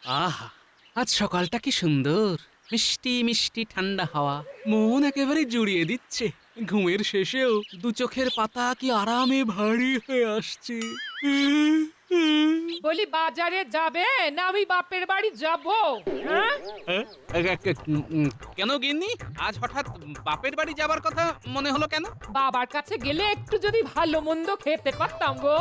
আহা, আজ সকালটা কি সুন্দর। মিষ্টি মিষ্টি ঠান্ডা হাওয়া মন একেবারে জুড়িয়ে দিচ্ছে। ঘুমের শেষেও দু চোখের পাতা কি আরামে ভারী হয়ে আসছে। বলি বাজারে যাবে না আমি বাপের বাড়ি যাব? হ্যাঁ? হ্যাঁ? কেন গিন্নি, আজ হঠাৎ বাপের বাড়ি যাবার কথা মনে হলো কেন? বাবার কাছে গেলে একটু যদি ভালো মন্দ খেতে পারতাম গো,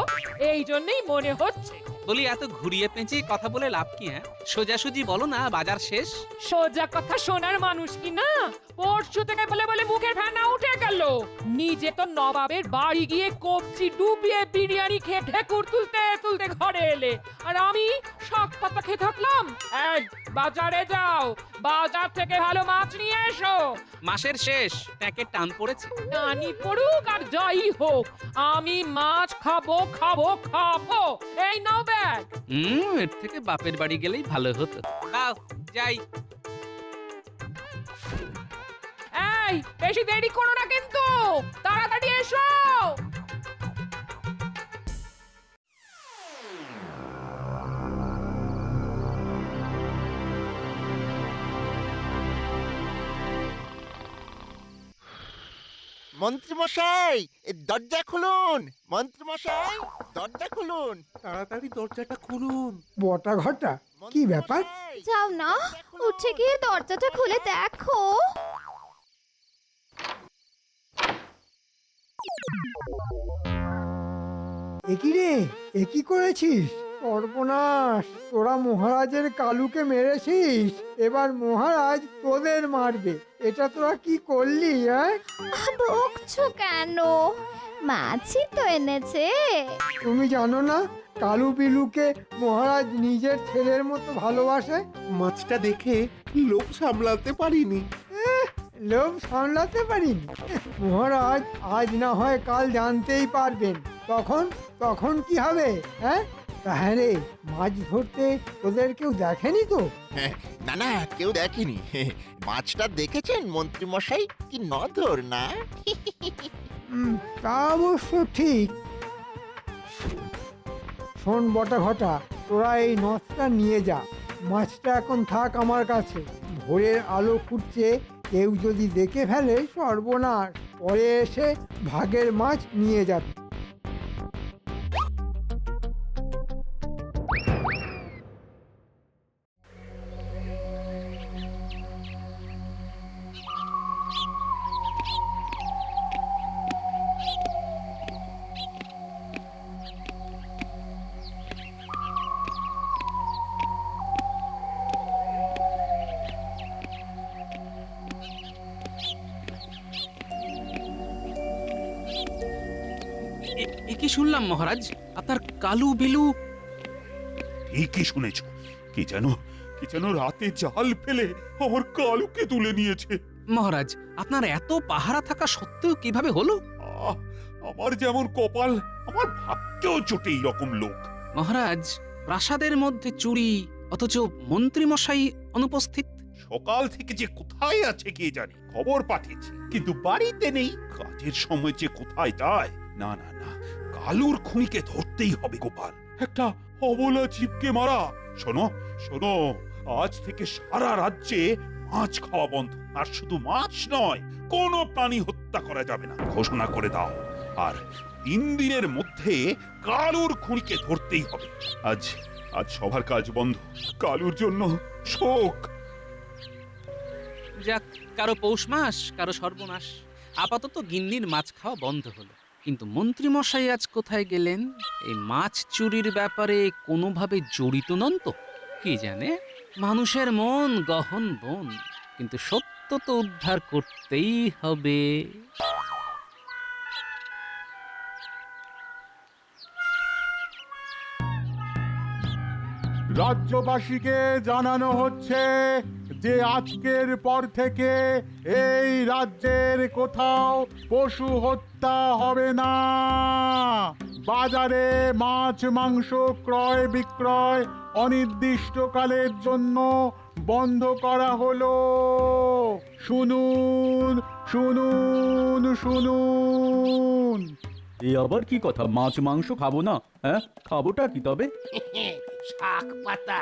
এই জন্যই মনে হচ্ছে। বলি এত ঘুরিয়ে পেঁচিয়ে কথা বলে লাভ কি? সোজাসুজি বলো না, বাজার শেষ। সোজা কথা শোনার মানুষ কি না? পরশু থেকে বলে বলে মুখের ফেনা উঠে গেল। নিজে তো নবাবের বাড়ি গিয়ে কবজি ডুবিয়ে বিরিয়ানি খেয়ে ঢেকুর তুলতে তুলতে ঘরে এলে, আর আমি শাক পাতা খেয়ে থাকলাম। এই, বাজারে যাও, বাজার থেকে ভালো মাছ নিয়ে এসো। মাসের শেষ, ট্যাঁকের টান পড়েছে। টানি পড়ুক আর যাই হোক, আমি মাছ খাবো খাবো খাবো। এই নাও ব্যাগ। এর থেকে বাপের বাড়ি গেলেই ভালো হতো। দাও যাই। এই, বেশি দেরি করো না কিন্তু, তাড়াতাড়ি এসো। মন্ত্রীমশাই, দরজা খুলুন। মন্ত্রীমশাই, দরজা খুলুন। তাড়াতাড়ি দরজাটা খুলুন। বটা ঘটা কি ব্যাপার? মন্ত্রীমশাই, যাও না, দরজা খুলুন। উঠে গিয়ে দরজাটা খুলে দেখো। একই রে, একই করেছিস? সর্বনাশ, তোরা মহারাজের কালুকে মেরেছিস, এবার মহারাজ তোদের মারবে। এটা তোরা কি করলি? বকছো কেন? মাছই তো এনেছে। তুমি জানো না কালু বিলুকে মহারাজ নিজের ছেলের মতো ভালোবাসে? মাছটা দেখে লোভ সামলাতে পারিনি। লোভ সামলাতে পারিনি? মহারাজ আজ না হয় কাল জানতেই পারবেন। তখন তখন কি হবে? হ্যাঁ রে, মাছ ধরতে তোদের কেউ দেখেনি তো? না না, কেউ দেখেনি। মাছটা দেখেছেন মন্ত্রীমশাই? কি নধর না? তা অবশ্য ঠিক। শোন বটা ঘটা, তোরা এই নথটা নিয়ে যা। মাছটা এখন থাক আমার কাছে। ভোরের আলো ফুটছে, কেউ যদি দেখে ফেলে সর্বনাশ। পরে এসে ভাগের মাছ নিয়ে যাবে। এ কি শুনলাম মহারাজ, আপনার কালু বিলু? ঠিকই শুনেছ। কি যেন রাতে জাল ফেলে আমার কালুকে তুলে নিয়েছে। মহারাজ, আপনার এত পাহারা থাকা সত্ত্বেও কিভাবে হলো? আহ, আমার যেমন কপাল, আমার ভাগ্যেও জোটে এইরকম লোক। মহারাজ, প্রাসাদের মধ্যে চুরি, অথচ মন্ত্রী মশাই অনুপস্থিত। সকাল থেকে যে কোথায় আছে কে জানে, খবর পাঠিয়েছি কিন্তু বাড়িতে নেই। কাজের সময় যে কোথায় যায়। না না না, কালুর খুনিকে ধরতেই হবে গোপাল। একটা অবলা জীবকে মারা। শোনো শোনো, আজ থেকে সারা রাজ্যে মাছ খাওয়া বন্ধ। আর শুধু মাছ নয়, কোনো প্রাণী হত্যা করা যাবে না ঘোষণা করে দাও। আর 3 দিনের মধ্যে কালুর খুনিকে ধরতেই হবে। আজ আজ সবার কাজ বন্ধ। কালুর জন্য শোক। যাক, কারো পৌষ মাস, কারো সর্বনাশ। আপাতত গিন্নির মাছ খাওয়া বন্ধ হলো। কিন্তু মন্ত্রী মশাই আজ কোথায় গেলেন? এই মাছ চুরির ব্যাপারে কোনোভাবে জড়িত নন তো? কি জানে, মানুষের মন গহন বন, কিন্তু সত্য তো উদ্ধার করতেই হবে। রাজ্যবাসীকে জানানো হচ্ছে যে আজকের পর থেকে এই রাজ্যের কোথাও পশু হত্যা হবে না। বাজারে মাছ মাংস ক্রয় বিক্রয় অনির্দিষ্টকালের জন্য বন্ধ করা হলো। শুনুন শুনুন শুনুন। এ আবার কি কথা? মাছ মাংস খাবো না? হ্যাঁ, খাবোটা কি তবে? শাক পাতা।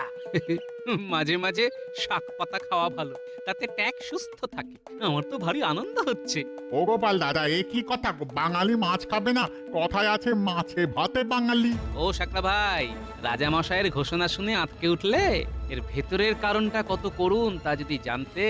মাঝে মাঝে শাক পাতা খাওয়া ভালো, তাতে ট্যাক সুস্থ থাকে। আমার তো ভারী আনন্দ হচ্ছে। ও গোপাল দাদা, এ কি কথা? বাঙালি মাছ খাবে না? কথায় আছে মাছে ভাতে বাঙালি। ও শাকরা ভাই, রাজা মশাইয়ের ঘোষণা শুনে আঁতকে উঠলে? এর ভেতরের কারণটা কত করুণ তা যদি জানতে।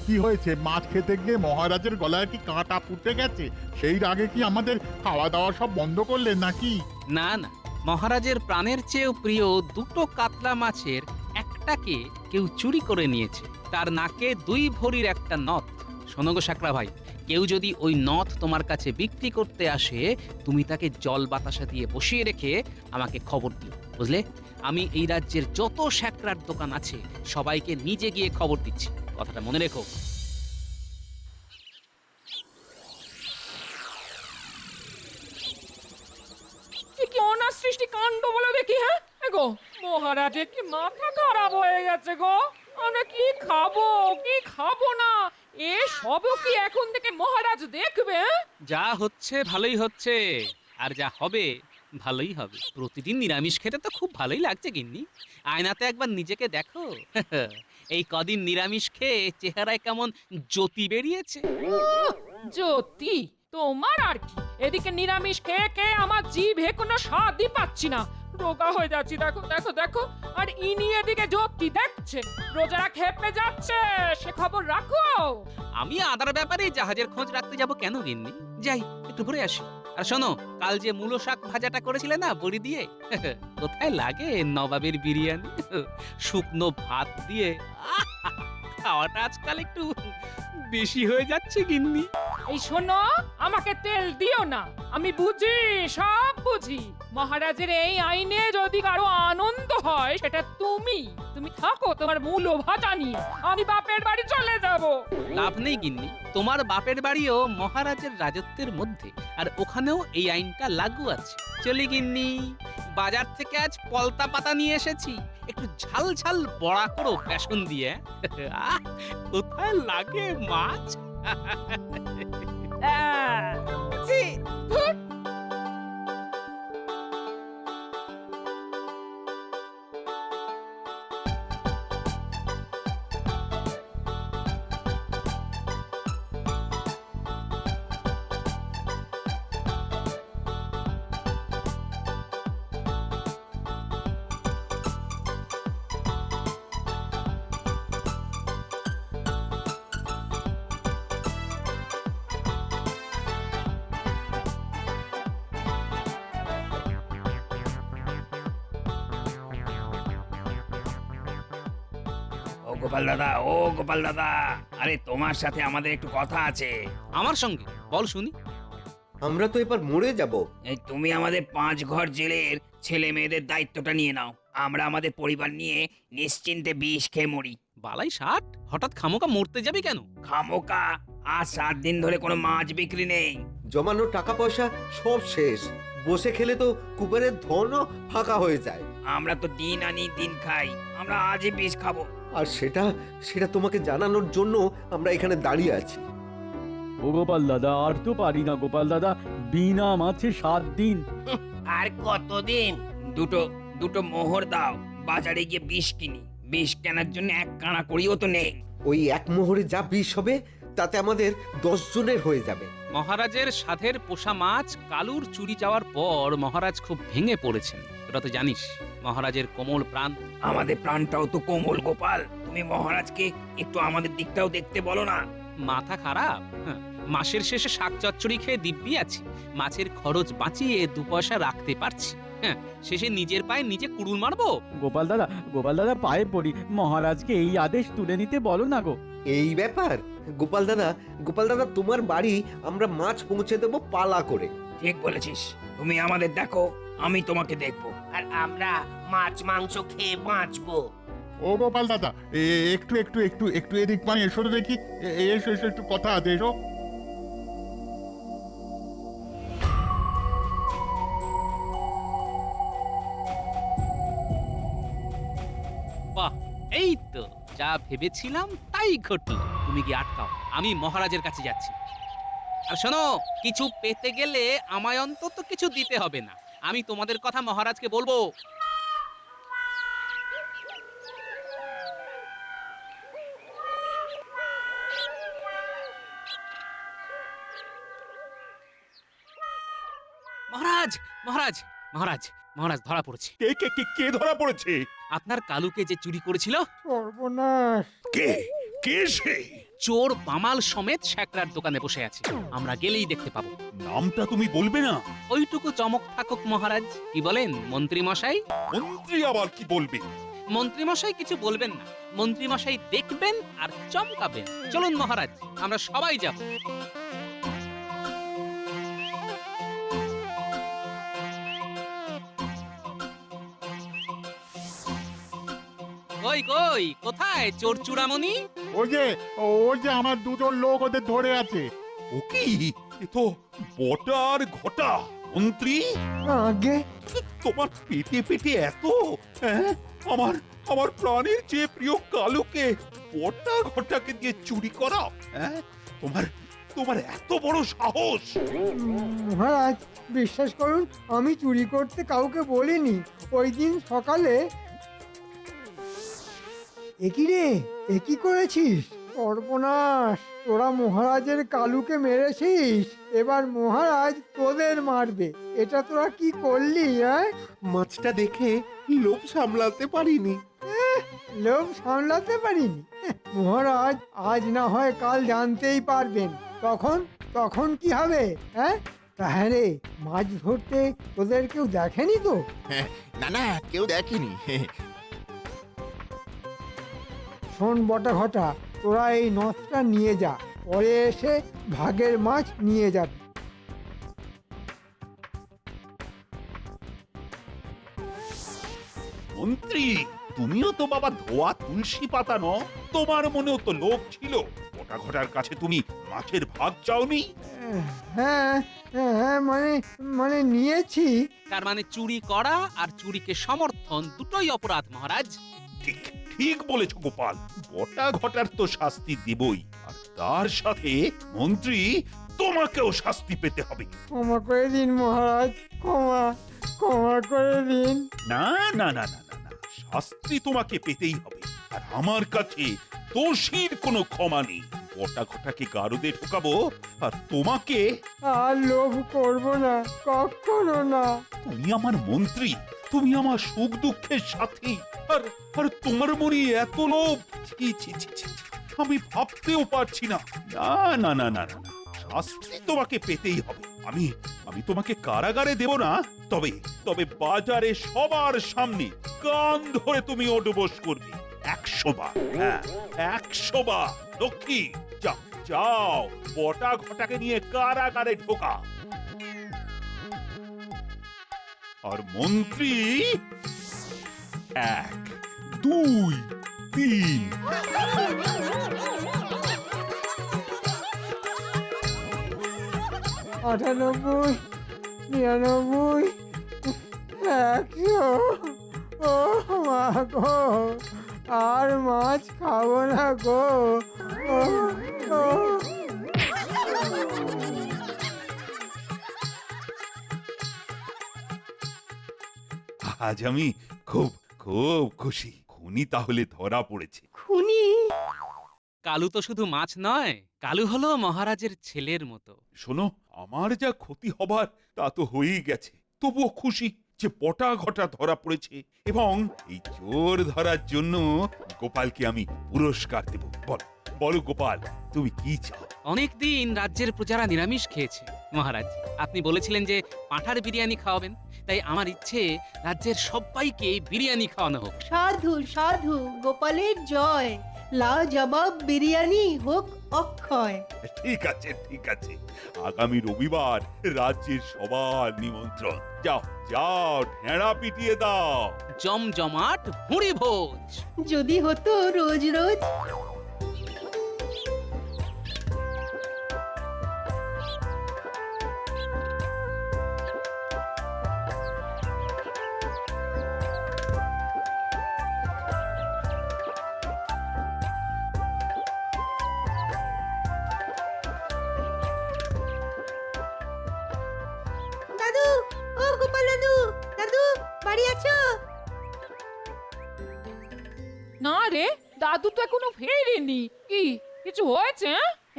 কি হয়েছে? মাছ খেতে গিয়ে মহারাজের গলায় কি কাঁটা ফুটে গেছে? সেই আগে কি আমাদের খাওয়া দাওয়া সব বন্ধ করলেন নাকি? না না, মহারাজের প্রাণের চেয়েও প্রিয় দুটো কাতলা মাছের একটাকে কেউ চুরি করে নিয়েছে। তার নাকে 2 ভরির একটা নথ। শোনো গো শাকরা ভাই, কেউ যদি ওই নথ তোমার কাছে বিক্রি করতে আসে, তুমি তাকে জল বাতাসা দিয়ে বসিয়ে রেখে আমাকে খবর দিও, বুঝলে? আমি এই রাজ্যের যত শ্যাকরার দোকান আছে সবাইকে নিজে গিয়ে খবর দিচ্ছি, কথাটা মনে রেখো। কি অনার সৃষ্টি কাণ্ড বলে দেখি। হ্যাঁ গো, মহারাজের কি মাথা খারাপ হয়ে গেছে গো? আমরা কি খাবো কি খাবো না এ সবও কি এখন থেকে মহারাজ দেখবে? যা হচ্ছে ভালোই হচ্ছে, আর যা হবে ভালোই হবে। প্রতিদিন নিরামিষ খেতে তো খুব ভালোই লাগছে গিন্নি। আয়নাতে একবার নিজেকে দেখো। এই কদিন নিরামিষ খেয়ে চেহারায় কেমন জ্যোতি বেরিয়েছে। জ্যোতি তোমার আর কি? এদিকে নিরামিষ খেয়ে খেয়ে আমার জিভে কোনো স্বাদই পাচ্ছি না, রোগা হয়ে যাচ্ছি। দেখো দেখো দেখো, আর ইনি এদিকে জ্যোতি দেখছেন। প্রজারা খেপে যাচ্ছে, সে খবর রাখো। আমি আদার ব্যাপারে জাহাজের খোঁজ রাখতে যাব কেন গিন্নি? যাই একটু ঘুরে আসি। আর শোনো, কাল যে মূলো শাক ভাজাটা করেছিলে না বড়ি দিয়ে, কোথায় লাগে নবাবের বিরিয়ানি শুকনো ভাত দিয়ে। খাওয়াটা আজকাল একটু বেশি হয়ে যাচ্ছে গিন্নি। এই শোনো, আমাকে তেল দিও না, আমি বুঝি, সব বুঝি। মহারাজের এই আইনে যদি কারো আনন্দ হয় সেটা তুমি থাকো তোমার মূলো ভাজা নিয়ে। আমি বাপের বাড়ি চলে যাব। লাভ নেই গিন্নি, তোমার বাপের বাড়িও মহারাজের রাজত্বের মধ্যে, আর ওখানেও এই আইনটা লাগু আছে। চলি গিন্নি, বাজার থেকে আজ পলতা পাতা নিয়ে এসেছি, একটু ঝাল ঝাল বড়া করো বেসন দিয়ে। আহ, কোথায় লাগে মাছ। ছি, ধুর। ও গোপাল দাদা, ও গোপাল দাদা, আরে তোমার সাথে আমাদের একটু কথা আছে। আমার সঙ্গে বল শুনি। আমরা তো এবার মরে যাব। এই তুমি আমাদের 5 ঘর জেলের ছেলে মেয়েদের দায়িত্বটা নিয়ে নাও। আমরা আমাদের পরিবার নিয়ে নিশ্চিন্তে বিষ খেয়ে মরি। বালাই ষাট, হঠাৎ খামোকা মরতে যাবি কেন? খামোকা? আজ 7 দিন ধরে কোনো মাছ বিক্রি নেই। জমানো টাকা পয়সা সব শেষ। বসে খেলে তো কুবেরের ধনও ফাঁকা হয়ে যায়। আমরা তো দিন আনি দিন খাই, আমরা আজই বিষ খাবো। আর সেটা তোমাকে জানানোর জন্য আমরা এখানে দাঁড়িয়ে আছি। ও গোপাল দাদা, আর তো পারি না গোপাল দাদা, বিনা মাছে 7 দিন। আর কতদিন? দুটো মোহর দাও, বাজারে গিয়ে বিষ কিনি। বিষ কেনার জন্য 1 কানা করিও তো নেই। ওই এক মোহরে যা বিষ হবে তাতে আমাদের 10 জনের হয়ে যাবে। মহারাজের সাধের পোষা মাছ কালুর চুরি যাওয়ার পর মহারাজ খুব ভেঙে পড়েছেন, ওটা তো জানিস। মহারাজের কোমল প্রাণ। আমাদের প্রাণটাও তো কোমল গোপাল, তুমি মহারাজকে একটু আমাদের দিকটাও দেখতে বলো না। মাথা খারাপ? হ্যাঁ, মাসের শেষে শাক চচ্চড়ি খেয়ে দিব্যি আছি, মাছের খরচ বাঁচিয়ে 2 পয়সা রাখতে পারছি। হ্যাঁ, শেষে নিজের পায়ে নিজে কুড়ুল মারবো? গোপাল দাদা পায়ে পড়ি, মহারাজকে এই আদেশ তুলে নিতে বলো না গো। এই ব্যাপার? গোপাল দাদা তোমার বাড়ি আমরা মাছ পৌঁছে দেবো পালা করে। ঠিক বলেছিস, তুমি আমাদের দেখো, আমি তোমাকে দেখবো, আর আমরা মাছ মাংস খেয়ে বাঁচবো। ও গোপাল দাদা, একটু একটু একটু একটু এদিক মানে এসো তো দেখি। এসো এসো, একটু কথা আছে, এসো। বাহ, এই তো যা ভেবেছিলাম তাই ঘটলো। তুমি কি আটকাও, আমি মহারাজের কাছে যাচ্ছি। আর শোনো, কিছু পেতে গেলে আমায় অন্তত কিছু দিতে হবে না। আমি তোমাদের কথা মহারাজকে বলবো। মহারাজ মহারাজ মহারাজ মহারাজ ধরা পড়েছে। কে কে কে কে ধরা পড়েছে? আপনার কালুকে যে চুরি করেছিল। সর্বনাশ! কে কে সে? চোর বামাল সমেত শ্যাকরার দোকানে বসে আছে, আমরা গেলেই দেখতে পাবো। নামটা তুমি বলবে না? ওইটুকু চমক থাকুক মহারাজ। কি বলেন মন্ত্রী মশাই? মন্ত্রী আবার কি বলবে? মন্ত্রী মশাই কিছু বলবেন না, মন্ত্রী মশাই দেখবেন আর চমকাবেন। চলুন মহারাজ, আমরা সবাই যাব। কই কই কোথায় চোর চূড়ামণি? ওই যে আমার দুজন লোক ওদের ধরে আছে। ও কি? এ তো বটা আর ঘটা। মন্ত্রী, আগে তোমার পেটে পেটে এত, হ্যাঁ? আমার আমার প্রাণের চেয়ে প্রিয় কালুকে বটা ঘটাকে দিয়ে চুরি করা, হ্যাঁ? তোমার তোমার এত বড় সাহস! মহারাজ, বিশ্বাস করুন, আমি চুরি করতে কাউকে বলিনি। ওই দিন সকালে। একই রে, একই করেছিস? সর্বনাশ! তোরা মহারাজের কালুকে মেরেছিস, এবার মহারাজ তোদের মারবে। এটা তোরা কি করলি? হ্যাঁ, মাছটা দেখে লোভ সামলাতে পারিনি। লোভ সামলাতে পারিনি? মহারাজ আজ না হয় কাল জানতেই পারবেন। তখন তখন কি হবে? হ্যাঁ, তাহলে মাছ ধরতে তোদের কেউ দেখেনি তো? না না, কেউ দেখেনি। শোন বটা ঘটা, তোরা এই নথটা নিয়ে যা, পরে এসে ভাগের মাছ নিয়ে যাবি। মন্ত্রী, তুমিও তো বাবা ধোয়া তুলসী পাতা ন, তোমার মনেও তো লোভ ছিল। বটা ঘটার কাছে তুমি মাছের ভাগ চাওনি? হ্যাঁ হ্যাঁ, মানে মানে নিয়েছি। তার মানে চুরি করা আর চুরিকে সমর্থন দুটোই অপরাধ মহারাজ। ঠিক ঠিক বলেছ গোপাল, বটা ঘটার তো শাস্তি দেবই, আর তার সাথে মন্ত্রী তোমাকেও শাস্তি পেতে হবে। ক্ষমা করে দিন মহারাজ, ক্ষমা ক্ষমা করে দিন। না না না না না না, শাস্তি তোমাকে পেতেই হবে। আর আমার কাছে দোষীর কোনো ক্ষমা নেই। বটা ঘটাকে গারদে ঢোকাবো, আর তোমাকে। আর লোভ করব না, কখনো না। তুমি আমার মন্ত্রী, তুমি আমার সুখ দুঃখের সাথী, আর আর তোমার মনে এত লোভ! ছি ছি ছি ছি, আমি ভাবতেও পারছি না। না না না না না না, শাস্তি তোমাকে পেতেই হবে। আমি আমি তোমাকে কারাগারে দেব না, তবে তবে বাজারে সবার সামনে কান ধরে তুমি ওঠবোস করবে 100 বার। হ্যাঁ, 100 বার। লক্ষ্মী, যাও যাও, বটা ঘটাকে নিয়ে কারাগারে ঢোকা। আর মন্ত্রী 1 2 3। 98, 99, 100। ও মা গো, আর মাছ খাবো না গো। ও, ও। আজ আমি খুব খুব খুশি। খুনি তাহলে ধরা পড়েছে। খুনি? কালু তো শুধু মাছ নয়, কালু হলো মহারাজের ছেলের মতো। শোনো, আমার যা ক্ষতি হবার তা তো হয়েই গেছে, তবুও খুশি যে বটা ঘটা ধরা পড়েছে, এবং এই চোর ধরার জন্য গোপালকে আমি পুরস্কার দেব। বলো বলো গোপাল, তুমি কি চাও? অনেকদিন রাজ্যের প্রজারা নিরামিষ খেয়েছে মহারাজ। আপনি বলেছিলেন যে পাঁঠার বিরিয়ানি খাওয়াবেন, তাই আমার ইচ্ছে রাজ্যের সবাইকে বিরিয়ানি খাওয়ানো হোক। সাধু সাধু, গোপালের জয়। লাজবাব বিরিয়ানি হোক অক্ষয়। ঠিক আছে ঠিক আছে, আগামী রবিবার রাজ্যের সবার নিমন্ত্রণ। যাও যাও, ঢেঁড়া পিটিয়ে দাও। জমজমাট ভুঁড়ি ভোজ। যদি হতো রোজ রোজ। দাদু, ও গোপাল দাদু, না রে, দাদু তো এখনো ফেরেনি। কি কিছু হয়েছে?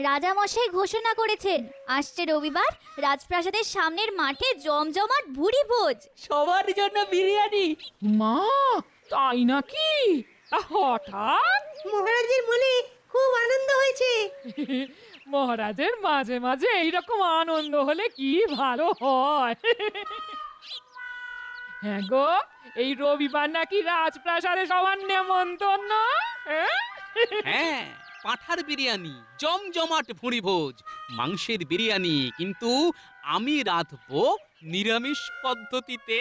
রাজামশাই ঘোষণা করেছেন আসছে রবিবার রাজপ্রাসাদের সামনের মাঠে জমজমাট ভুরি ভোজ। সবার জন্য বিরিয়ানি। মা, তাই নাকি? হঠাৎ? মহারাজের মনে খুব আনন্দ হয়েছে। মহারাজের মাঝে মাঝে এইরকম আনন্দ হলে কি ভালো হয়। হ্যাঁ গো, এই রবিবার নাকি রাজপ্রাসাদে সবার নেমন্তন্ন। হ্যাঁ, পাঁঠার বিরিয়ানি, জমজমাট ভুঁড়ি ভোজ, মাংসের বিরিয়ানি, কিন্তু আমি রাঁধবো নিরামিষ পদ্ধতিতে।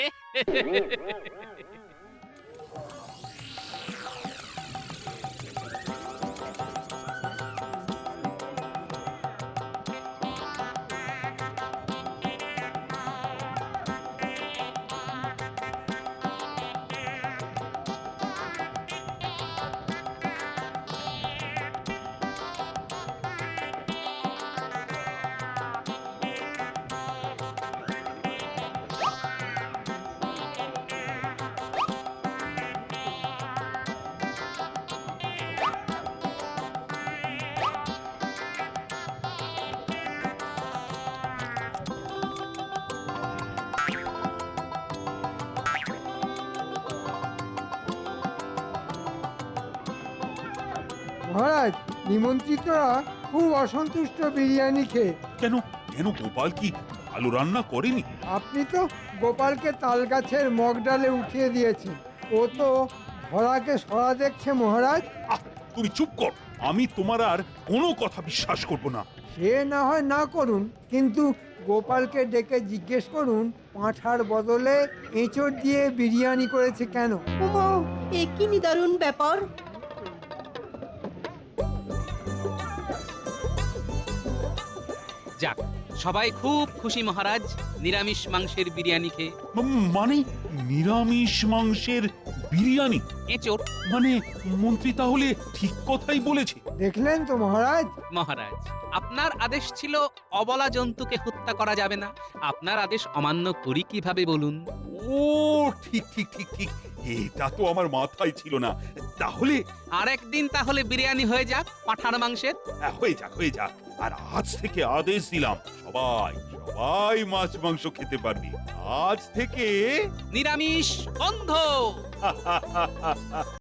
মহারাজ, নিমন্ত্রিতরা খুব অসন্তুষ্ট বিরিয়ানি খেয়ে। কেন কেন গোপাল কি ভালো রান্না করেনি? আপনি তো গোপালকে তাল গাছের মগ ডালে উঠিয়ে দিয়েছেন। ও তো ধরাকে সরা দেখছে মহারাজ। আহ, তুমি চুপ কর। আমি তোমার আর কোনো কথা বিশ্বাস করব না। সে না হয় না করুন, কিন্তু গোপালকে ডেকে জিজ্ঞেস করুন পাঁঠার বদলে এঁচড় দিয়ে বিরিয়ানি করেছে কেন। ওমা, এ কি নিদারুণ ব্যাপার। যাক, সবাই খুব খুশি মহারাজ নিরামিষ মাংসের বিরিয়ানি খেয়ে। মানে নিরামিষ মাংসের বিরিয়ানি? এঁচোড়। মানে মন্ত্রী তাহলে ঠিক কথাই বলেছে। দেখলেন তো মহারাজ। মহারাজ, আপনার আদেশ ছিল অবলা জন্তুকে হত্যা করা যাবে না। আপনার আদেশ অমান্য করি কিভাবে বলুন? ও ঠিক ঠিক ঠিক ঠিক, এটা তো আমার মাথায় ছিল না। তাহলে আরেকদিন তাহলে বিরিয়ানি হয়ে যাক পাঁঠার মাংসের। হয়ে যাক হয়ে যাক। আর আজ থেকে আদেশ দিলাম, সবাই সবাই মাছ মাংস খেতে পারবি। আজ থেকে নিরামিষ বন্ধ।